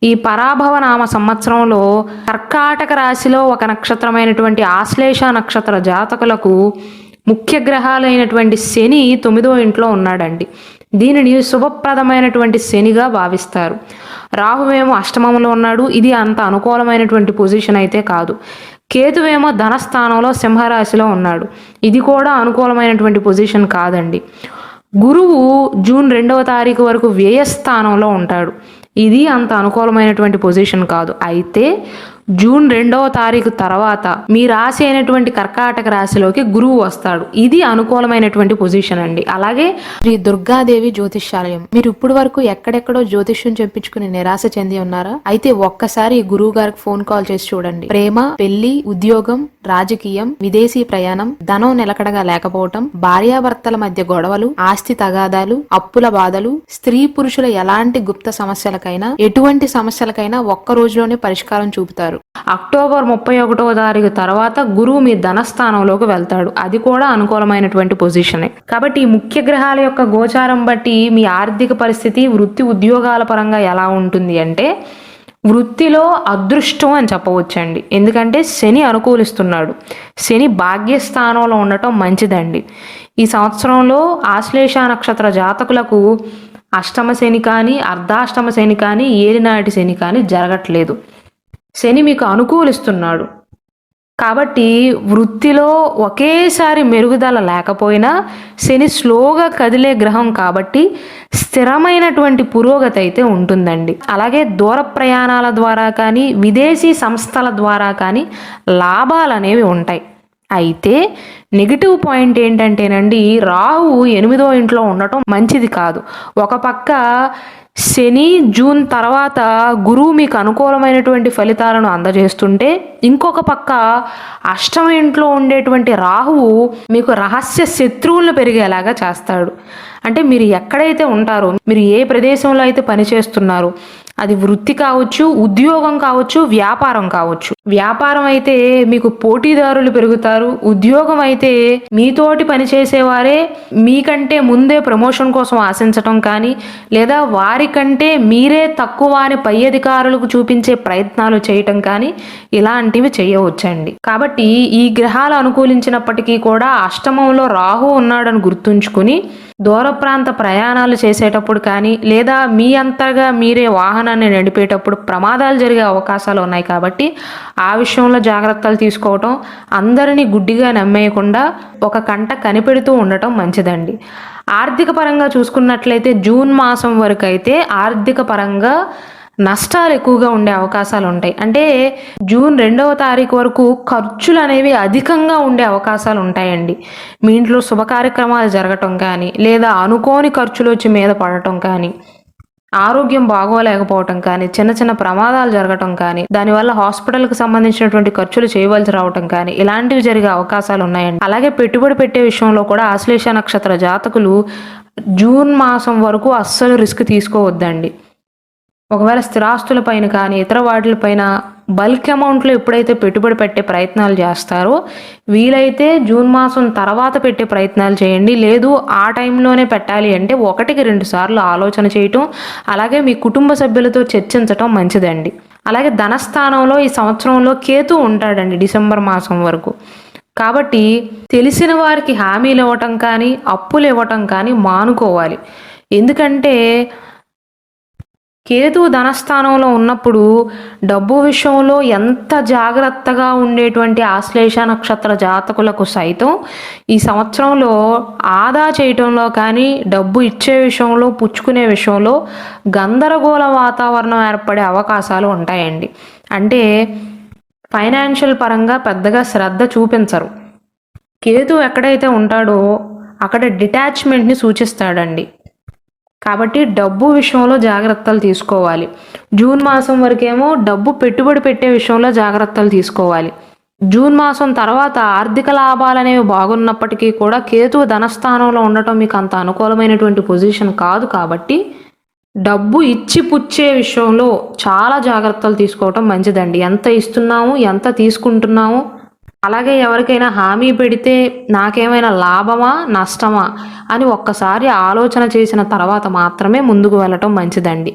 ఈ పరాభవ నామ సంవత్సరంలో కర్కాటక రాశిలో ఒక నక్షత్రమైనటువంటి ఆశ్లేష నక్షత్ర జాతకులకు ముఖ్య గ్రహాలైనటువంటి శని 9వ ఇంట్లో ఉన్నాడండి. దీనిని శుభప్రదమైనటువంటి శనిగా భావిస్తారు. రాహువేమో అష్టమంలో ఉన్నాడు. ఇది అంత అనుకూలమైనటువంటి పొజిషన్ అయితే కాదు. కేతువేమో ధనస్థానంలో సింహరాశిలో ఉన్నాడు. ఇది కూడా అనుకూలమైనటువంటి పొజిషన్ కాదండి. గురువు జూన్ 2వ తారీఖు వరకు వ్యయస్థానంలో ఉంటాడు. ఇది అంత అనుకూలమైనటువంటి పొజిషన్ కాదు. అయితే జూన్ 2వ తారీఖు తర్వాత మీ రాశి అయినటువంటి కర్కాటక రాశిలోకి గురువు వస్తాడు. ఇది అనుకూలమైనటువంటి పొజిషన్ అండి. అలాగే శ్రీ దుర్గాదేవి జ్యోతిష్యాలయం, మీరు ఇప్పుడు వరకు ఎక్కడెక్కడో జ్యోతిష్యం చెప్పించుకుని నిరాశ చెంది ఉన్నారా? అయితే ఒక్కసారి గురువు గారికి ఫోన్ కాల్ చేసి చూడండి. ప్రేమ, పెళ్లి, ఉద్యోగం, రాజకీయం, విదేశీ ప్రయాణం, ధనం నిలకడగా లేకపోవటం, భార్యాభర్తల మధ్య గొడవలు, ఆస్తి తగాదాలు, అప్పుల బాధలు, స్త్రీ పురుషుల ఎలాంటి గుప్త సమస్యలకైనా, ఎటువంటి సమస్యలకైనా ఒక్క రోజులోనే పరిష్కారం చూపుతారు. అక్టోబర్ 31వ తారీఖు తర్వాత గురువు మీ ధనస్థానంలోకి వెళ్తాడు. అది కూడా అనుకూలమైనటువంటి పొజిషనే. కాబట్టి ఈ ముఖ్య గ్రహాల యొక్క గోచారం బట్టి మీ ఆర్థిక పరిస్థితి, వృత్తి ఉద్యోగాల పరంగా ఎలా ఉంటుంది అంటే, వృత్తిలో అదృష్టం అని చెప్పవచ్చండి. ఎందుకంటే శని అనుకూలిస్తున్నాడు. శని భాగ్యస్థానంలో ఉండటం మంచిదండి. ఈ సంవత్సరంలో ఆశ్లేష నక్షత్ర జాతకులకు అష్టమ శని కానీ, అర్ధాష్టమ శని కానీ, ఏలినాటి శని కానీ జరగట్లేదు. శని మీకు అనుకూలిస్తున్నాడు. కాబట్టి వృత్తిలో ఒకేసారి మెరుగుదల లేకపోయినా శని స్లోగా కదిలే గ్రహం కాబట్టి స్థిరమైనటువంటి పురోగతి అయితే ఉంటుందండి. అలాగే దూర ప్రయాణాల ద్వారా కానీ, విదేశీ సంస్థల ద్వారా కానీ లాభాలు అనేవి ఉంటాయి. అయితే నెగిటివ్ పాయింట్ ఏంటంటేనండి, రాహువు 8వ ఇంట్లో ఉండటం మంచిది కాదు. ఒక పక్క శని జూన్ తర్వాత గురువు మీకు అనుకూలమైనటువంటి ఫలితాలను అందజేస్తుంటే, ఇంకొక పక్క అష్టమ ఇంట్లో ఉండేటువంటి రాహువు మీకు రహస్య శత్రువులను పెరిగేలాగా చేస్తాడు. అంటే మీరు ఎక్కడైతే ఉంటారో, మీరు ఏ ప్రదేశంలో అయితే పనిచేస్తున్నారో, అది వృత్తి కావచ్చు, ఉద్యోగం కావచ్చు, వ్యాపారం కావచ్చు. వ్యాపారం అయితే మీకు పోటీదారులు పెరుగుతారు. ఉద్యోగం అయితే మీతోటి పనిచేసేవారే మీకంటే ముందే ప్రమోషన్ కోసం ఆశించటం కానీ, లేదా వారికంటే మీరే తక్కువ అని పై అధికారులకు చూపించే ప్రయత్నాలు చేయటం కానీ ఇలాంటివి చేయవచ్చండి. కాబట్టి ఈ గ్రహాలు అనుకూలించినప్పటికీ కూడా అష్టమంలో రాహు ఉన్నాడని గుర్తుంచుకుని దూర ప్రాంత ప్రయాణాలు చేసేటప్పుడు కానీ, లేదా మీ అంతగా మీరే వాహనాన్ని నడిపేటప్పుడు ప్రమాదాలు జరిగే అవకాశాలు ఉన్నాయి. కాబట్టి ఆ విషయంలో జాగ్రత్తలు తీసుకోవటం, అందరినీ గుడ్డిగా నమ్మేయకుండా ఒక కంట కనిపెడుతూ ఉండటం మంచిదండి. ఆర్థిక పరంగా చూసుకున్నట్లయితే జూన్ మాసం వరకు అయితే ఆర్థిక పరంగా నష్టాలు ఎక్కువగా ఉండే అవకాశాలు ఉంటాయి. అంటే జూన్ 2వ తారీఖు వరకు ఖర్చులు అనేవి అధికంగా ఉండే అవకాశాలు ఉంటాయండి. మీ ఇంట్లో శుభ కార్యక్రమాలు జరగటం కానీ, లేదా అనుకోని ఖర్చులు వచ్చి మీద పడటం కానీ, ఆరోగ్యం బాగోలేకపోవటం కానీ, చిన్న చిన్న ప్రమాదాలు జరగటం కానీ, దానివల్ల హాస్పిటల్కి సంబంధించినటువంటి ఖర్చులు చేయవలసి రావటం కానీ, ఇలాంటివి జరిగే అవకాశాలు ఉన్నాయండి. అలాగే పెట్టుబడి పెట్టే విషయంలో కూడా ఆశ్లేష నక్షత్ర జాతకులు జూన్ మాసం వరకు అస్సలు రిస్క్ తీసుకోవద్దండి. ఒకవేళ స్థిరాస్తులపైన కానీ, ఇతర వాటిపైన బల్క్ అమౌంట్లో ఎప్పుడైతే పెట్టుబడి పెట్టే ప్రయత్నాలు చేస్తారో, వీలైతే జూన్ మాసం తర్వాత పెట్టే ప్రయత్నాలు చేయండి. లేదు ఆ టైంలోనే పెట్టాలి అంటే 1-2 సార్లు ఆలోచన చేయటం, అలాగే మీ కుటుంబ సభ్యులతో చర్చించటం మంచిదండి. అలాగే ధనస్థానంలో ఈ సంవత్సరంలో కేతు ఉంటాడండి డిసెంబర్ మాసం వరకు. కాబట్టి తెలిసిన వారికి హామీలు ఇవ్వటం కానీ, అప్పులు ఇవ్వటం కానీ మానుకోవాలి. ఎందుకంటే కేతు ధనస్థానంలో ఉన్నప్పుడు డబ్బు విషయంలో ఎంత జాగ్రత్తగా ఉండేటువంటి ఆశ్లేష నక్షత్ర జాతకులకు సైతం ఈ సంవత్సరంలో ఆదా చేయటంలో కానీ, డబ్బు ఇచ్చే విషయంలో, పుచ్చుకునే విషయంలో గందరగోళ వాతావరణం ఏర్పడే అవకాశాలు ఉంటాయండి. అంటే ఫైనాన్షియల్ పరంగా పెద్దగా శ్రద్ధ చూపించరు. కేతు ఎక్కడైతే ఉంటాడో అక్కడ డిటాచ్మెంట్ని సూచిస్తాడండి. కాబట్టి డబ్బు విషయంలో జాగ్రత్తలు తీసుకోవాలి. జూన్ మాసం వరకేమో డబ్బు పెట్టుబడి పెట్టే విషయంలో జాగ్రత్తలు తీసుకోవాలి. జూన్ మాసం తర్వాత ఆర్థిక లాభాలు అనేవి బాగున్నప్పటికీ కూడా కేతు ధనస్థానంలో ఉండటం మీకు అంత అనుకూలమైనటువంటి పొజిషన్ కాదు. కాబట్టి డబ్బు ఇచ్చి పుచ్చే విషయంలో చాలా జాగ్రత్తలు తీసుకోవటం మంచిదండి. ఎంత ఇస్తున్నాము, ఎంత తీసుకుంటున్నాము అలాగే ఎవరికైనా హామీ పెడితే నాకేమైనా లాభమా నష్టమా అని ఒక్కసారి ఆలోచన చేసిన తర్వాత మాత్రమే ముందుకు వెళ్ళటం మంచిదండి.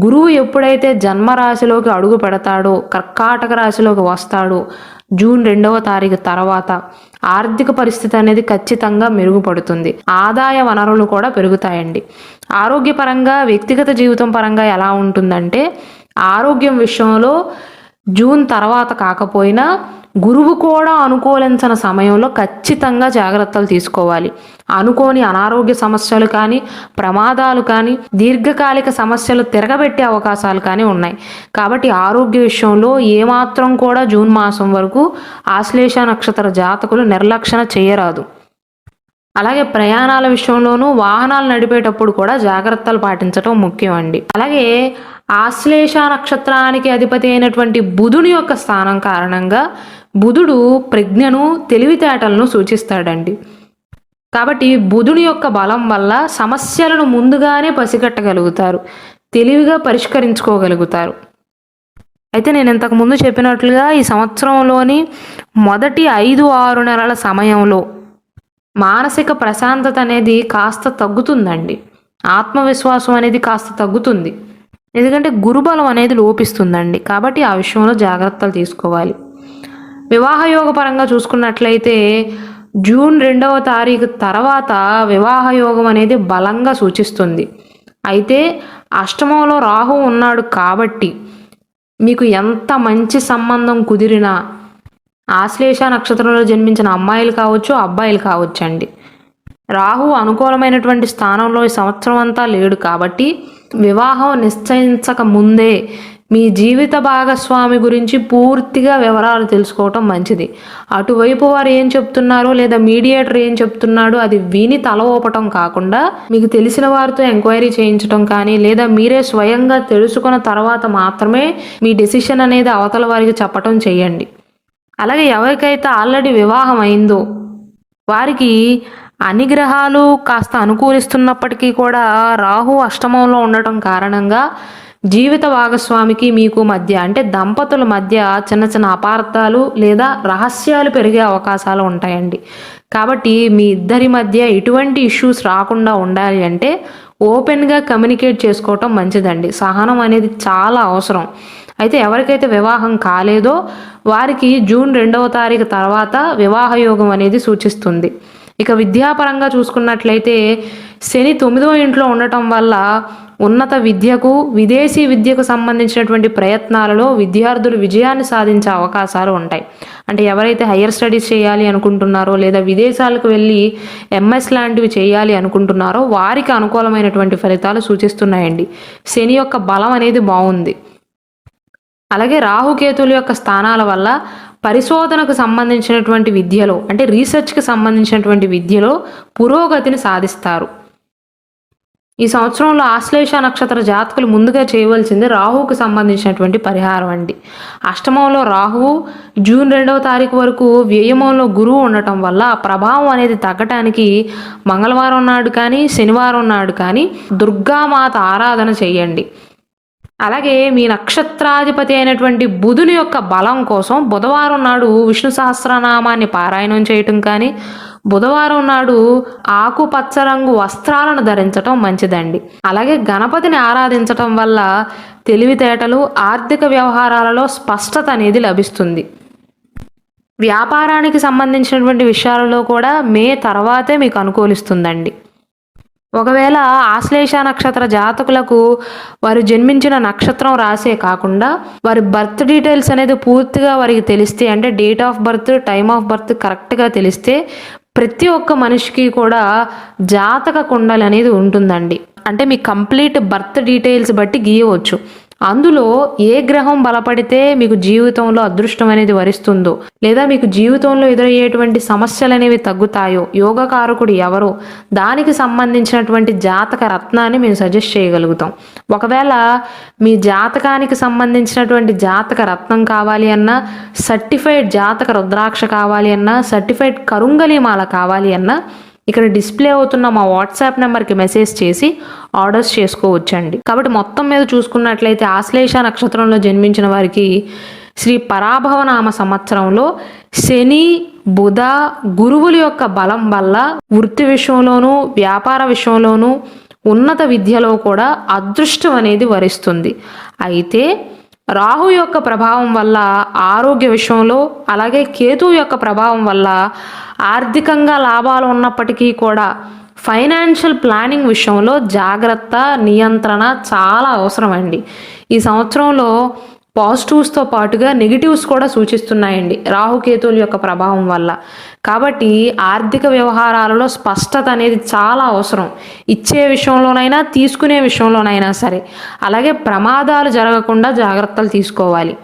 గురువు ఎప్పుడైతే జన్మరాశిలోకి అడుగు పెడతాడో, కర్కాటక రాశిలోకి వస్తాడో జూన్ 2వ తారీఖు తర్వాత ఆర్థిక పరిస్థితి అనేది ఖచ్చితంగా మెరుగుపడుతుంది. ఆదాయ వనరులు కూడా పెరుగుతాయండి. ఆరోగ్యపరంగా వ్యక్తిగత జీవితం పరంగా ఎలా ఉంటుందంటే, ఆరోగ్యం విషయంలో జూన్ తర్వాత కాకపోయినా గురువు కూడా అనుకూలించిన సమయంలో ఖచ్చితంగా జాగ్రత్తలు తీసుకోవాలి. అనుకోని అనారోగ్య సమస్యలు కానీ, ప్రమాదాలు కానీ, దీర్ఘకాలిక సమస్యలు తిరగబెట్టే అవకాశాలు కానీ ఉన్నాయి. కాబట్టి ఆరోగ్య విషయంలో ఏమాత్రం కూడా జూన్ మాసం వరకు ఆశ్లేష నక్షత్ర జాతకులు నిర్లక్షణ చేయరాదు. అలాగే ప్రయాణాల విషయంలోనూ వాహనాలు నడిపేటప్పుడు కూడా జాగ్రత్తలు పాటించడం ముఖ్యం అండి. అలాగే ఆశ్లేష నక్షత్రానికి అధిపతి అయినటువంటి బుధుని యొక్క స్థానం కారణంగా బుధుడు ప్రజ్ఞను, తెలివితేటలను సూచిస్తాడండి. కాబట్టి బుధుని యొక్క బలం వల్ల సమస్యలను ముందుగానే పసిగట్టగలుగుతారు, తెలివిగా పరిష్కరించుకోగలుగుతారు. అయితే నేను ఇంతకు ముందు చెప్పినట్లుగా ఈ సంవత్సరంలోని మొదటి 5-6 నెలల సమయంలో మానసిక ప్రశాంతత అనేది కాస్త తగ్గుతుందండి. ఆత్మవిశ్వాసం అనేది కాస్త తగ్గుతుంది. ఎందుకంటే గురుబలం అనేది లోపిస్తుందండి. కాబట్టి ఆ విషయంలో జాగ్రత్తలు తీసుకోవాలి. వివాహయోగ పరంగా చూసుకున్నట్లయితే జూన్ 2వ తారీఖు తర్వాత వివాహయోగం అనేది బలంగా సూచిస్తుంది. అయితే అష్టమంలో రాహు ఉన్నాడు కాబట్టి మీకు ఎంత మంచి సంబంధం కుదిరినా ఆశ్లేష నక్షత్రంలో జన్మించిన అమ్మాయిలు కావచ్చు, అబ్బాయిలు కావచ్చు అండి, రాహు అనుకూలమైనటువంటి స్థానంలో ఈ సంవత్సరం అంతా లేడు. కాబట్టి వివాహం నిశ్చయించక ముందే మీ జీవిత భాగస్వామి గురించి పూర్తిగా వివరాలు తెలుసుకోవటం మంచిది. అటువైపు వారు ఏం చెప్తున్నారో లేదా మీడియేటర్ ఏం చెప్తున్నాడో అది విని తల ఊపటం కాకుండా మీకు తెలిసిన వారితో ఎంక్వైరీ చేయించడం కానీ, లేదా మీరే స్వయంగా తెలుసుకున్న తర్వాత మాత్రమే మీ డెసిషన్ అనేది అవతల వారికి చెప్పటం చేయండి. అలాగే ఎవరికైతే ఆల్రెడీ వివాహం అయిందో వారికి అన్ని గ్రహాలు కాస్త అనుకూలిస్తున్నప్పటికీ కూడా రాహు అష్టమంలో ఉండటం కారణంగా జీవిత భాగస్వామికి మీకు మధ్య, అంటే దంపతుల మధ్య చిన్న చిన్న అపార్థాలు లేదా రహస్యాలు పెరిగే అవకాశాలు ఉంటాయండి. కాబట్టి మీ ఇద్దరి మధ్య ఎటువంటి ఇష్యూస్ రాకుండా ఉండాలి అంటే ఓపెన్గా కమ్యూనికేట్ చేసుకోవటం మంచిదండి. సహనం అనేది చాలా అవసరం. అయితే ఎవరికైతే వివాహం కాలేదో వారికి జూన్ 2వ తారీఖు తర్వాత వివాహ యోగం అనేది సూచిస్తుంది. ఇక విద్యాపరంగా చూసుకున్నట్లయితే శని 9వ ఇంట్లో ఉండటం వల్ల ఉన్నత విద్యకు, విదేశీ విద్యకు సంబంధించినటువంటి ప్రయత్నాలలో విద్యార్థులు విజయాన్ని సాధించే అవకాశాలు ఉంటాయి. అంటే ఎవరైతే హయ్యర్ స్టడీస్ చేయాలి అనుకుంటున్నారో లేదా విదేశాలకు వెళ్ళి ఎంఎస్ లాంటివి చేయాలి అనుకుంటున్నారో వారికి అనుకూలమైనటువంటి ఫలితాలు సూచిస్తున్నాయండి. శని యొక్క బలం అనేది బాగుంది. అలాగే రాహుకేతుల యొక్క స్థానాల వల్ల పరిశోధనకు సంబంధించినటువంటి విద్యలో, అంటే రీసెర్చ్కి సంబంధించినటువంటి విద్యలో పురోగతిని సాధిస్తారు. ఈ సంవత్సరంలో ఆశ్లేష నక్షత్ర జాతకులు ముందుగా చేయవలసింది రాహువుకు సంబంధించినటువంటి పరిహారం అండి. అష్టమంలో రాహువు జూన్ 2వ తారీఖు వరకు వ్యయమంలో గురువు ఉండటం వల్ల ఆ ప్రభావం అనేది తగ్గటానికి మంగళవారం నాడు కానీ, శనివారం నాడు కానీ దుర్గామాత ఆరాధన చేయండి. అలాగే మీ నక్షత్రాధిపతి అయినటువంటి బుధుని యొక్క బలం కోసం బుధవారం నాడు విష్ణు సహస్రనామాన్ని పారాయణం చేయటం కానీ, బుధవారం నాడు ఆకుపచ్చ రంగు వస్త్రాలను ధరించటం మంచిదండి. అలాగే గణపతిని ఆరాధించటం వల్ల తెలివితేటలు, ఆర్థిక వ్యవహారాలలో స్పష్టత అనేది లభిస్తుంది. వ్యాపారానికి సంబంధించినటువంటి విషయాలలో కూడా మే తర్వాతే మీకు అనుకూలిస్తుందండి. ఒకవేళ ఆశ్లేష నక్షత్ర జాతకులకు వారు జన్మించిన నక్షత్రం రాసే కాకుండా వారి బర్త్ డీటెయిల్స్ అనేది పూర్తిగా వారికి తెలిస్తే, అంటే date of birth, time of birth కరెక్ట్గా తెలిస్తే ప్రతి ఒక్క మనిషికి కూడా జాతక కుండలి అనేది ఉంటుందండి. అంటే మీ కంప్లీట్ బర్త్ డీటెయిల్స్ బట్టి గీయవచ్చు. అందులో ఏ గ్రహం బలపడితే మీకు జీవితంలో అదృష్టం అనేది వరిస్తుందో, లేదా మీకు జీవితంలో ఎదురయ్యేటువంటి సమస్యలు అనేవి తగ్గుతాయో, యోగకారకుడు ఎవరో దానికి సంబంధించినటువంటి జాతక రత్నాన్ని మేము సజెస్ట్ చేయగలుగుతాం. ఒకవేళ మీ జాతకానికి సంబంధించినటువంటి జాతక రత్నం కావాలి అన్నా, సర్టిఫైడ్ జాతక రుద్రాక్ష కావాలి అన్నా, సర్టిఫైడ్ కరుంగలిమాల కావాలి అన్నా ఇక్కడ డిస్ప్లే అవుతున్న మా వాట్సాప్ నెంబర్కి మెసేజ్ చేసి ఆర్డర్స్ చేసుకోవచ్చండి. కాబట్టి మొత్తం మీద చూసుకున్నట్లయితే ఆశ్లేష నక్షత్రంలో జన్మించిన వారికి శ్రీ పరాభవనామ సంవత్సరంలో శని, బుధ, గురువుల యొక్క బలం వల్ల వృత్తి విషయంలోనూ వ్యాపార విషయంలోనూ ఉన్నత విద్యలో కూడా అదృష్టం అనేది వరిస్తుంది. అయితే రాహు యొక్క ప్రభావం వల్ల ఆరోగ్య విషయంలో, అలాగే కేతువు యొక్క ప్రభావం వల్ల ఆర్థికంగా లాభాలు ఉన్నప్పటికీ కూడా ఫైనాన్షియల్ ప్లానింగ్ విషయంలో జాగ్రత్త, నియంత్రణ చాలా అవసరం అండి. ఈ సంవత్సరంలో పాజిటివ్స్తో పాటుగా నెగిటివ్స్ కూడా సూచిస్తున్నాయండి రాహుకేతువుల యొక్క ప్రభావం వల్ల. కాబట్టి ఆర్థిక వ్యవహారాలలో స్పష్టత అనేది చాలా అవసరం. ఇచ్చే విషయంలోనైనా తీసుకునే విషయంలోనైనా సరే. అలాగే ప్రమాదాలు జరగకుండా జాగ్రత్తలు తీసుకోవాలి.